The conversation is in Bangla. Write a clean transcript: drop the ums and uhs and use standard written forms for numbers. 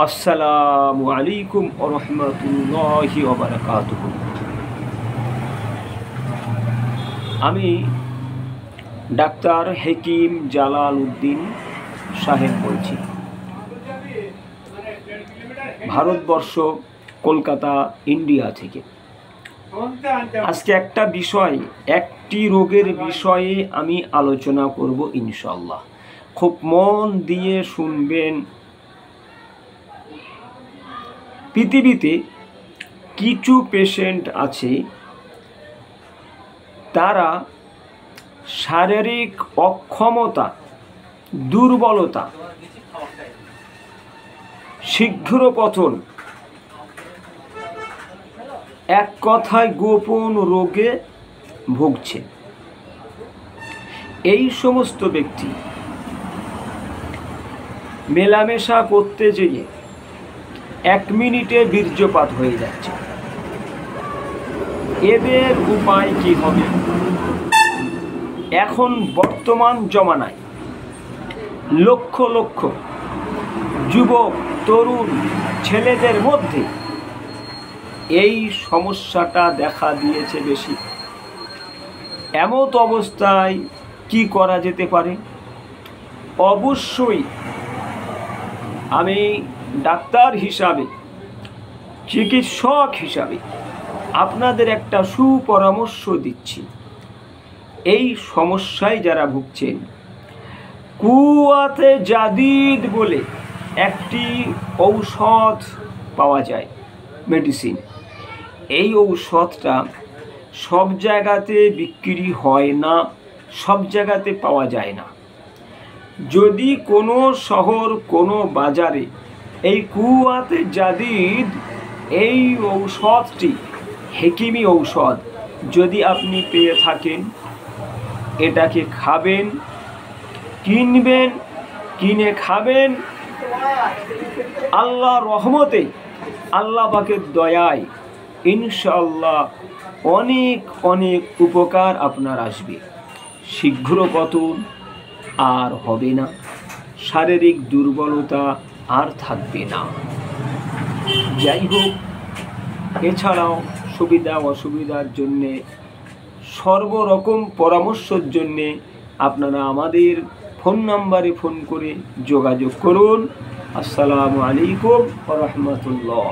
আসসালামু আলাইকুম ওয়া রাহমাতুল্লাহি ওয়া বারাকাতুহু। আমি ডাক্তার হাকিম জালাল উদ্দিন সাহেব বলছি, ভারতবর্ষ, কলকাতা, ইন্ডিয়া থেকে। আজকে একটি রোগের বিষয়ে আমি আলোচনা করব ইনশাআল্লাহ। খুব মন দিয়ে শুনবেন। পৃথিবীতে কিছু পেশেন্ট আছে, তারা শারীরিক অক্ষমতা, দুর্বলতা, শীঘ্র পতন, এক কথায় গোপন রোগে ভুগছে। এই সমস্ত ব্যক্তি মেলামেশা করতে যেয়ে 1 মিনিটে বীর্যপাত হয়ে যাচ্ছে। এদের উপায় কি হবে? এখন বর্তমান জমানায় লক্ষ লক্ষ যুবক, তরুণ ছেলেদের মধ্যে এই সমস্যাটা দেখা দিয়েছে বেশি। এমত অবস্থায় কি করা যেতে পারে? অবশ্যই আমি ডাক্তার হিসাবে, চিকিৎসক হিসাবে আপনাদের একটা সুপরামর্শ দিচ্ছি। এই সমস্যায় যারা ভুগছেন, কুওয়াতে জাদিদ বলে একটি ঔষধ পাওয়া যায়, মেডিসিন। এই ঔষধটা সব জায়গাতে বিক্রি হয় না, সব জায়গাতে পাওয়া যায় না। যদি কোনো শহর, কোনো বাজারে এই কুওয়াতে জাদিদ, এই ঔষধটি, হেকিমি ঔষধ যদি আপনি পেয়ে থাকেন, এটাকে খাবেন, কিনবেন, কিনে খাবেন। আল্লাহর রহমতে, আল্লাহ পাকের দয়ায় ইনশাআল্লাহ অনেক অনেক উপকার আপনার আসবে। শীঘ্র পতন আর হবে না, শারীরিক দুর্বলতা আর থাকবে না। যাই হোক, এছাড়াও সুবিধা অসুবিধার জন্যে, সর্বরকম পরামর্শের জন্যে আপনারা আমাদের ফোন নাম্বারে ফোন করে যোগাযোগ করুন। আসসালামু আলাইকুম ওয়া রাহমাতুল্লাহ।